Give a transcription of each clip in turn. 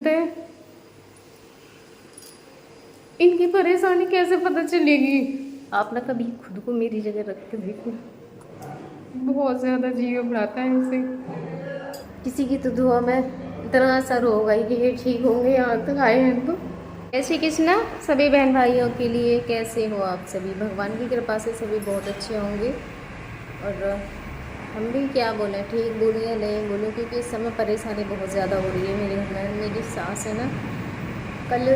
है। इनकी परेशानी कैसे पता चलेगी? आप ना कभी खुद को मेरी जगह रख के देखो, बहुत ज्यादा जीव घबराता है इसे। किसी की तो दुआ में इतना असर होगा ही कि ये ठीक होंगे, यहाँ तक आए हैं तो। जय श्री कृष्णा सभी बहन भाइयों के लिए। कैसे हो आप सभी? भगवान की कृपा से सभी बहुत अच्छे होंगे। और हम भी क्या बोलें, ठीक बोलूँ या नहीं बोलूँ, क्योंकि इस समय परेशानी बहुत ज़्यादा हो रही है मेरे घर में। मेरी सास है ना, कल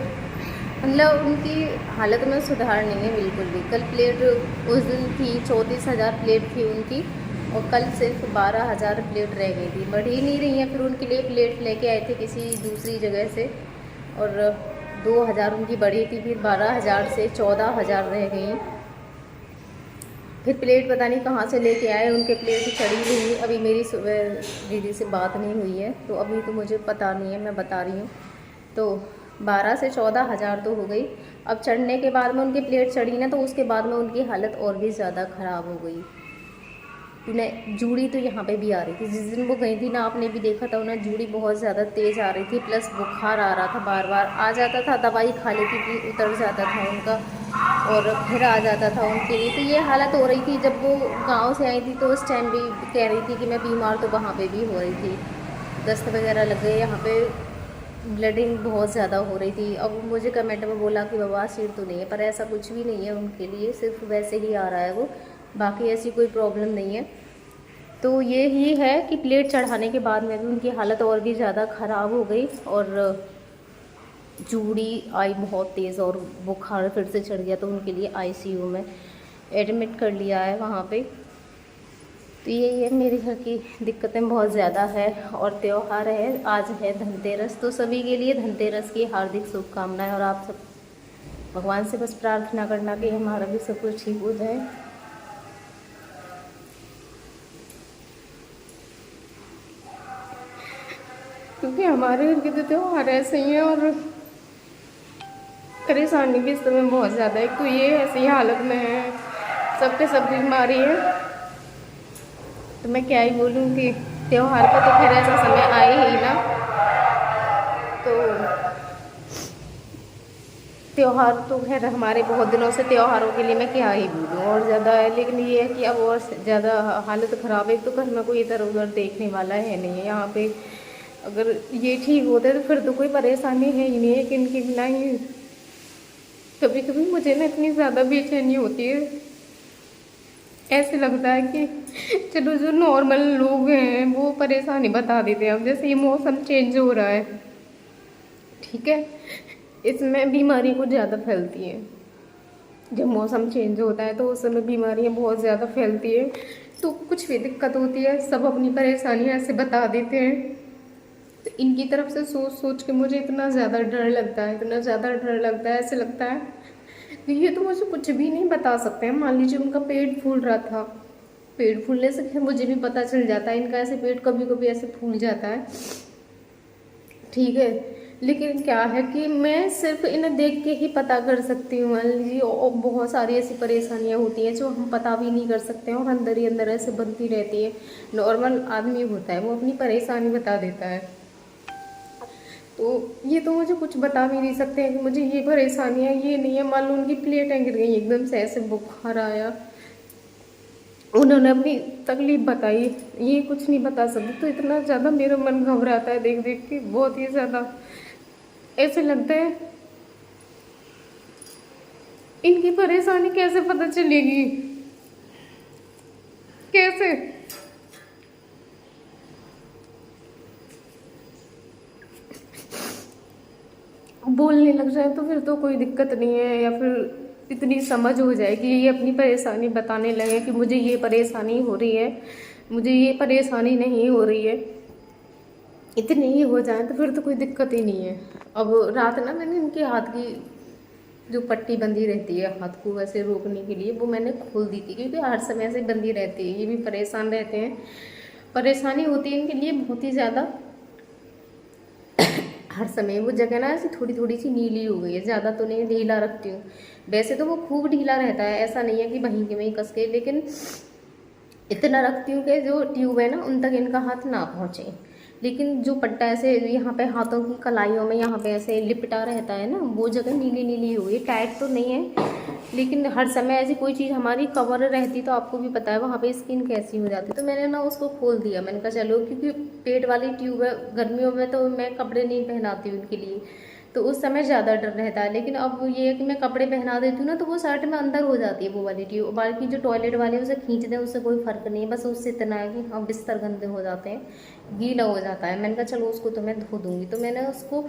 मतलब उनकी हालत में सुधार नहीं है बिल्कुल भी। कल प्लेट उस दिन थी 34,000 प्लेट थी उनकी, और कल सिर्फ 12,000 प्लेट रह गई थी। बढ़ ही नहीं रही हैं। फिर उनके लिए प्लेट लेके आए थे किसी दूसरी जगह से, और 2,000 उनकी बढ़ी थी, फिर 12,000 से 14,000 रह गई। फिर प्लेट पता नहीं कहाँ से लेके आए, उनके प्लेट चढ़ी हुई। अभी मेरी सुबह दीदी से बात नहीं हुई है, तो अभी तो मुझे पता नहीं है, मैं बता रही हूँ। तो 12 से 14,000 तो हो गई। अब चढ़ने के बाद में उनकी प्लेट चढ़ी ना, तो उसके बाद में उनकी हालत और भी ज़्यादा ख़राब हो गई। उन्हें जूड़ी तो यहाँ पे भी आ रही थी। जिस दिन वो गई थी ना, आपने भी देखा था, उन्हें जूड़ी बहुत ज़्यादा तेज़ आ रही थी, प्लस बुखार आ रहा था, बार बार आ जाता था। दवाई खा लेती थी, उतर जाता था उनका, और फिर आ जाता था उनके लिए। तो ये हालत हो रही थी। जब वो गांव से आई थी तो उस टाइम भी कह रही थी कि मैं बीमार, तो वहाँ पे भी हो रही थी, दस्त वगैरह लग गए, यहाँ पे ब्लडिंग बहुत ज़्यादा हो रही थी। अब मुझे कमेंट में बोला कि बवासीर तो नहीं है, पर ऐसा कुछ भी नहीं है उनके लिए, सिर्फ वैसे ही आ रहा है वो, बाकी ऐसी कोई प्रॉब्लम नहीं है। तो ये ही है कि प्लेट चढ़ाने के बाद में भी उनकी हालत और भी ज़्यादा ख़राब हो गई, और जूड़ी आई बहुत तेज़, और बुखार फिर से चढ़ गया, तो उनके लिए आईसीयू में एडमिट कर लिया है वहाँ पे। तो यही है, मेरे घर की दिक्कतें बहुत ज़्यादा है। और त्यौहार है, आज है धनतेरस, तो सभी के लिए धनतेरस की हार्दिक शुभकामनाएं। और आप सब भगवान से बस प्रार्थना करना कि हमारा भी सब कुछ ठीक हो जाए। क्योंकि हमारे घर के तो त्यौहार ऐसे ही हैं, और परेशानी भी इस समय बहुत ज़्यादा है। एक तो ये ऐसी हालत में है, सबके सब बीमारी है। तो मैं क्या ही बोलूँ कि त्यौहार का तो फिर ऐसा समय आए ही ना। तो त्यौहार तो खैर हमारे बहुत दिनों से, त्योहारों के लिए मैं क्या ही बोलूँ और ज़्यादा है। लेकिन ये है कि अब और ज़्यादा हालत ख़राब है। तो घर में कोई इधर उधर देखने वाला है नहीं है यहाँ पे। अगर ये ठीक होते तो फिर तो कोई परेशानी है ही नहीं है, कि इनके बिना ही कभी कभी मुझे ना इतनी ज़्यादा बेचैनी होती है। ऐसे लगता है कि चलो जो नॉर्मल लोग हैं वो परेशानी बता देते हैं। अब जैसे ये मौसम चेंज हो रहा है, ठीक है, इसमें बीमारी कुछ ज़्यादा फैलती है। जब मौसम चेंज होता है तो उस समय बीमारियां बहुत ज़्यादा फैलती है। तो कुछ भी दिक्कत होती है, सब अपनी परेशानियां ऐसे बता देते हैं। तो इनकी तरफ से सोच सोच के मुझे इतना ज़्यादा डर लगता है, इतना ज़्यादा डर लगता है। ऐसे लगता है कि ये तो मुझे कुछ भी नहीं बता सकते हैं। मान लीजिए उनका पेट फूल रहा था, पेट फूलने से फिर मुझे भी पता चल जाता है, इनका ऐसे पेट कभी कभी ऐसे फूल जाता है, ठीक है। लेकिन क्या है कि मैं सिर्फ इन्हें देख के ही पता कर सकती हूँ। मान लीजिए और बहुत सारी ऐसी परेशानियाँ होती हैं जो हम पता भी नहीं कर सकते हैं, और अंदर ही अंदर ऐसे बनती रहती है। नॉर्मल आदमी होता है वो अपनी परेशानी बता देता है, तो ये तो मुझे कुछ बता भी नहीं सकते हैं कि मुझे ये परेशानी है, ये नहीं है। मान लो उनकी प्लेटें गिर गई एकदम से, ऐसे बुखार आया, उन्होंने अपनी तकलीफ बताई, ये कुछ नहीं बता सकती। तो इतना ज़्यादा मेरा मन घबराता है देख देख के, बहुत ही ज़्यादा। ऐसे लगता है इनकी परेशानी कैसे पता चलेगी, कैसे? बोलने लग जाए तो फिर तो कोई दिक्कत नहीं है, या फिर इतनी समझ हो जाए कि ये अपनी परेशानी बताने लगे कि मुझे ये परेशानी हो रही है, मुझे ये परेशानी नहीं हो रही है, इतनी ही हो जाए तो फिर तो कोई दिक्कत ही नहीं है। अब रात ना मैंने इनके हाथ की जो पट्टी बंधी रहती है हाथ को वैसे रोकने के लिए, वो मैंने खोल दी थी, क्योंकि हर समय से बंधी रहती है, ये भी परेशान रहते हैं। परेशानी होती है इनके लिए बहुत ही ज़्यादा। हर समय वो जगह ना ऐसी थोड़ी थोड़ी सी नीली हो गई है, ज़्यादा तो नहीं, ढीला रखती हूँ। वैसे तो वो खूब ढीला रहता है, ऐसा नहीं है कि वहीं के वहीं कस के, लेकिन इतना रखती हूँ कि जो ट्यूब है ना उन तक इनका हाथ ना पहुँचे। लेकिन जो पट्टा ऐसे यहाँ पे हाथों की कलाइयों में यहाँ पे ऐसे लिपटा रहता है ना, वो जगह नीली नीली हो गई। टाइट तो नहीं है, लेकिन हर समय ऐसी कोई चीज़ हमारी कवर रहती तो आपको भी पता है वहाँ पे स्किन कैसी हो जाती। तो मैंने ना उसको खोल दिया। मैंने कहा चलो, क्योंकि पेट वाली ट्यूब है, गर्मियों में तो मैं कपड़े नहीं पहनाती हूँ उनके लिए, तो उस समय ज़्यादा डर रहता है। लेकिन अब ये है कि मैं कपड़े पहना देती हूँ ना, तो वो शर्ट में अंदर हो जाती है वो वाली ट्यूब। बाकी जो टॉयलेट वाले उसे खींच दें, उससे कोई फ़र्क नहीं है। बस उससे इतना है कि हाँ बिस्तर गंदे हो जाते हैं, गीला हो जाता है। मैंने कहा चलो उसको तो मैं धो दूँगी। तो मैंने उसको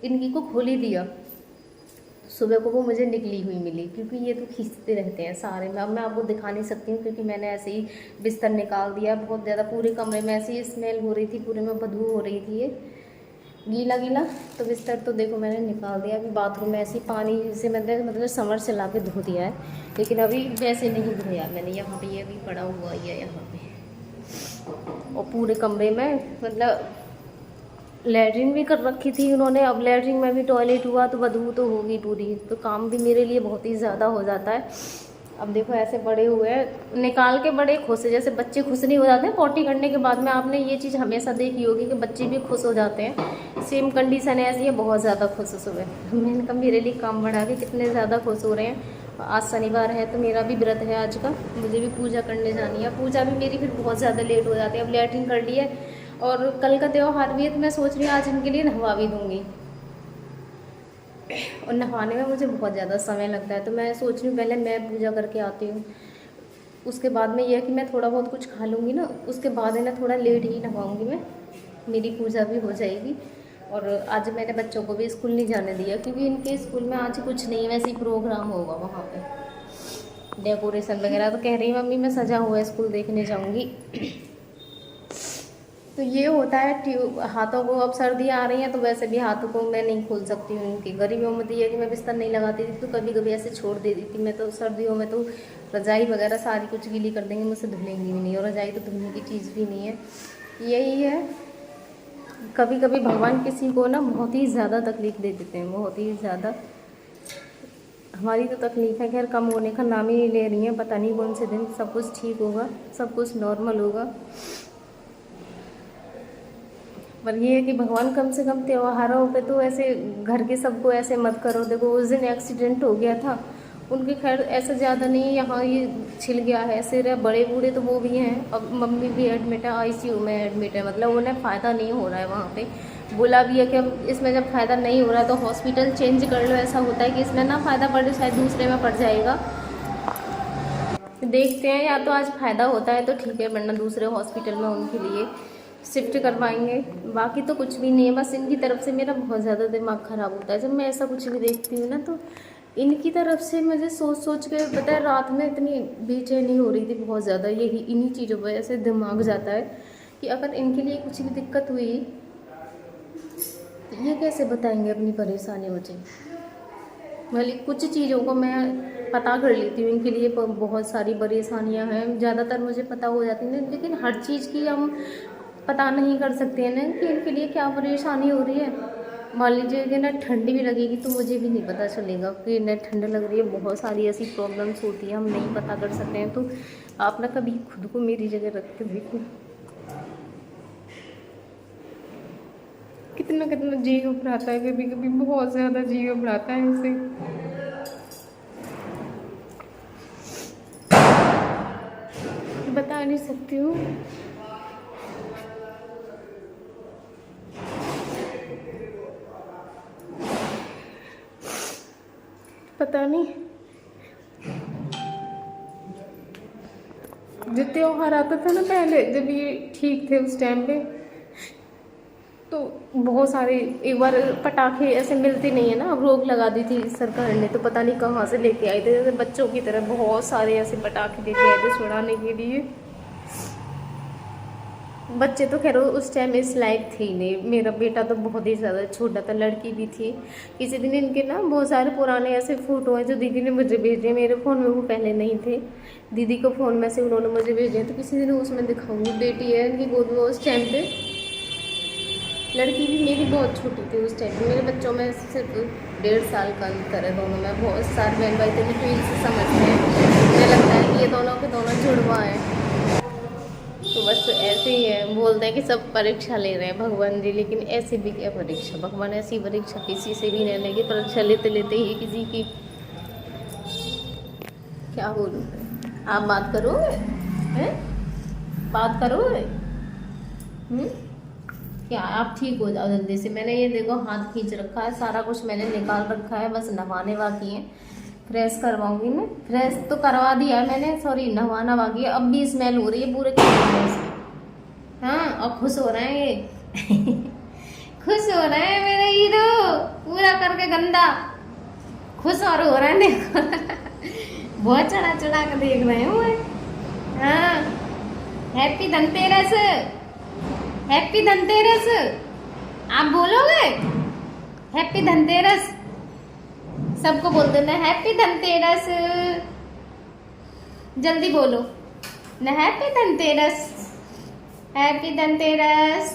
इनकी को खोल ही दिया। सुबह को वो मुझे निकली हुई मिली, क्योंकि ये तो खींचते रहते हैं सारे में। अब मैं आपको दिखा नहीं सकती हूँ, क्योंकि मैंने ऐसे ही बिस्तर निकाल दिया। बहुत ज़्यादा पूरे कमरे में ऐसी स्मेल हो रही थी, पूरे में बदबू हो रही थी, ये गीला गीला। तो बिस्तर तो देखो मैंने निकाल दिया। अभी बाथरूम में ऐसी पानी से मैंने मतलब समर से ला के धो दिया है, लेकिन अभी वैसे नहीं धोया मैंने। यहाँ पे ये भी पड़ा हुआ ही है यहाँ पे। और पूरे कमरे में मतलब लैट्रिन भी कर रखी थी उन्होंने। अब लैट्रिन में भी टॉयलेट हुआ तो बदबू तो होगी पूरी। तो काम भी मेरे लिए बहुत ही ज़्यादा हो जाता है। अब देखो ऐसे बड़े हुए हैं, निकाल के बड़े खुश है, जैसे बच्चे खुश नहीं हो जाते हैं पॉटी करने के बाद में। आपने ये चीज़ हमेशा देखी होगी कि बच्चे भी खुश हो जाते हैं, सेम कंडीशन है ऐसी है, बहुत ज़्यादा खुश है। सुबह मैंने कहा मेरे लिए काम बढ़ा के कितने ज़्यादा खुश हो रहे हैं। आज शनिवार है तो मेरा भी व्रत है आज का, मुझे भी पूजा करने जानी है। पूजा भी मेरी फिर बहुत ज़्यादा लेट हो जाती है। अब लैट्रिन कर ली है और कल का त्योहार भी है, तो मैं सोच रही हूँ आज इनके लिए नहवा भी दूँगी। और नहाने में मुझे बहुत ज़्यादा समय लगता है, तो मैं सोच रही हूँ पहले मैं पूजा करके आती हूँ। उसके बाद में यह है कि मैं थोड़ा बहुत कुछ खा लूँगी ना, उसके बाद है ना थोड़ा लेट ही नहाऊँगी मैं, मेरी पूजा भी हो जाएगी। और आज मैंने बच्चों को भी स्कूल नहीं जाने दिया, क्योंकि इनके स्कूल में आज कुछ नहीं, वैसे ही प्रोग्राम होगा वहाँ पे, डेकोरेशन वगैरह। तो कह रही मम्मी मैं सजा हुआ स्कूल देखने जाऊँगी। तो ये होता है ट्यूब हाथों को। अब सर्दियाँ आ रही हैं तो वैसे भी हाथों को मैं नहीं खोल सकती हूँ उनकी। गर्मियों में तो ये कि मैं बिस्तर नहीं लगाती थी, तो कभी कभी ऐसे छोड़ देती थी मैं। तो सर्दियों में तो रजाई वगैरह सारी कुछ गीली कर देंगे, मुझसे धुलेंगी भी नहीं, और रजाई तो धुलने की चीज़ भी नहीं है। यही है, कभी कभी भगवान किसी को ना बहुत ही ज़्यादा तकलीफ़ दे देते हैं, बहुत ही ज़्यादा। हमारी तो तकलीफ़ है खैर कम होने का नाम ही नहीं ले रही है। पता नहीं कौन से दिन सब कुछ ठीक होगा, सब कुछ नॉर्मल होगा। पर ये है कि भगवान कम से कम त्योहारों पे तो ऐसे घर के सबको ऐसे मत करो। देखो उस दिन एक्सीडेंट हो गया था उनके, खैर ऐसा ज़्यादा नहीं, यहाँ ये छिल गया है सिर। बड़े बूढ़े तो वो भी हैं, अब मम्मी भी एडमिट है, आईसीयू में एडमिट है। मतलब उन्हें फ़ायदा नहीं हो रहा है वहाँ पे। बोला भी है कि अब इसमें जब फ़ायदा नहीं हो रहा है तो हॉस्पिटल चेंज कर लो। ऐसा होता है कि इसमें ना फ़ायदा पड़े शायद दूसरे में पड़ जाएगा। देखते हैं, या तो आज फ़ायदा होता है तो ठीक है, वरना दूसरे हॉस्पिटल में उनके लिए शिफ्ट करवाएंगे। बाकी तो कुछ भी नहीं है, बस इनकी तरफ से मेरा बहुत ज़्यादा दिमाग ख़राब होता है। जब मैं ऐसा कुछ भी देखती हूँ ना, तो इनकी तरफ से मुझे सोच सोच के पता है रात में इतनी बेचैनी हो रही थी बहुत ज़्यादा। यही इन्हीं चीज़ों पर ऐसे दिमाग जाता है कि अगर इनके लिए कुछ भी दिक्कत हुई तो ये कैसे बताएंगे अपनी परेशानी मुझे। भले कुछ चीज़ों को मैं पता कर लेती हूँ, इनके लिए बहुत सारी परेशानियाँ हैं, ज़्यादातर मुझे पता हो जाती हैं, लेकिन हर चीज़ की हम पता नहीं कर सकते हैं ना कि इनके लिए क्या परेशानी हो रही है। मान लीजिए कि ना ठंड भी लगेगी तो मुझे भी नहीं पता चलेगा कि ना ठंड लग रही है। बहुत सारी ऐसी प्रॉब्लम्स होती हैं, हम नहीं पता कर सकते हैं। तो आप ना कभी खुद को मेरी जगह रख के देखो, कितना कितना जी घबराता है। कभी कभी बहुत ज़्यादा जी घबराता है इसे। बता नहीं सकती हूँ। पता नहीं, जो त्योहार आता था ना पहले, जब ये ठीक थे उस टाइम पे, तो बहुत सारे एक बार पटाखे ऐसे मिलते नहीं है ना, अब रोक लगा दी थी सरकार ने। तो पता नहीं कहाँ से लेके आए थे, जैसे बच्चों की तरह बहुत सारे ऐसे पटाखे लेके आए थे छुड़ाने के लिए। बच्चे तो खैर उस टाइम इस लायक थे ही नहीं। मेरा बेटा तो बहुत ही ज़्यादा छोटा था, लड़की भी थी। किसी दिन इनके ना बहुत सारे पुराने ऐसे फ़ोटो हैं जो दीदी ने मुझे भेजे, मेरे फ़ोन में वो पहले नहीं थे, दीदी को फ़ोन में से उन्होंने मुझे भेजे। तो किसी दिन उसमें दिखाऊंगी। बेटी है इनकी गोद में उस टाइम पे, लड़की भी मेरी बहुत छोटी थी उस टाइम पे। मेरे बच्चों में सिर्फ 1.5 साल का अंतर है दोनों में। बहुत सारे बहन भाई थे, ट्विन से समझते हैं, मुझे लगता है कि ये दोनों के दोनों जुड़वा हैं। तो बस ऐसे ही है, बोलते हैं कि सब परीक्षा ले रहे हैं भगवान जी, लेकिन ऐसी भी क्या परीक्षा, भगवान ऐसी परीक्षा किसी से भी नहीं लेगी, परीक्षा लेते लेते ही किसी की। क्या बोलूँ, आप बात करोगे हैं, बात करोगे? क्या आप ठीक हो जाओ जल्दी से। मैंने ये देखो हाथ खींच रखा है, सारा कुछ मैंने निकाल रखा है, बस नहाने बाकी है। फ्रेश करवाऊंगी मैं, फ्रेश तो करवा दिया है मैंने, सॉरी नहाना बाकी है। अब भी स्मेल हो रही है पूरे कमरे से। हाँ, और खुश हो रहे हैं ये खुश हो रहे हैं मेरे हीरो, पूरा करके गंदा खुश और हो रहे हैं देखो बहुत चढ़ा चढ़ा कर देख रहे हैं वो। हाँ, हैप्पी धनतेरस, हैप्पी धनतेरस, आप बोलोगे हैप्पी धनतेरस? सबको बोल देना हैप्पी धनतेरस, जल्दी बोलो ना, happy Dhanteras, happy Dhanteras,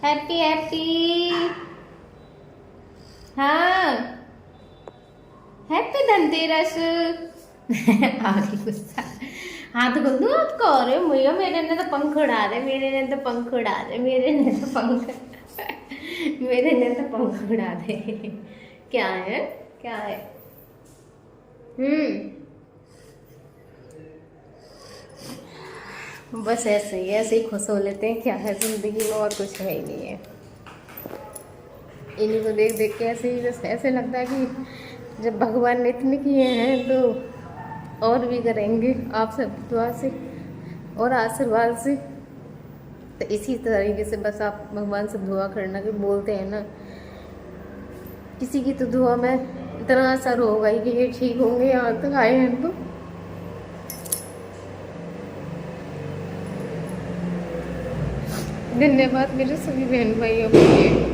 happy happy, हाँ हैप्पी धनतेरस आगे गुस्सा, हाथ खोल दूँ आपको? अरे भैया मेरे ने तो पंख उड़ा दे, मेरे ने तो पंख उड़ा दे, मेरे ने तो पंख मेरे ने तो पंख उड़ा दे। क्या है, क्या है? बस ऐसे ही खुश हो लेते हैं। क्या है जिंदगी में, और कुछ है ही नहीं है। इन्हीं को देख देख के ऐसे ही बस ऐसे लगता है कि जब भगवान ने इतने किए हैं तो और भी करेंगे आप सब दुआ से और आशीर्वाद से। तो इसी तरीके से बस आप भगवान से दुआ करना, कि बोलते हैं ना किसी की तो दुआ में इतना असर होगा ही कि ये ठीक होंगे, यहाँ तक आए हैं तो। धन्यवाद मेरे सभी बहन भाइयों के लिए।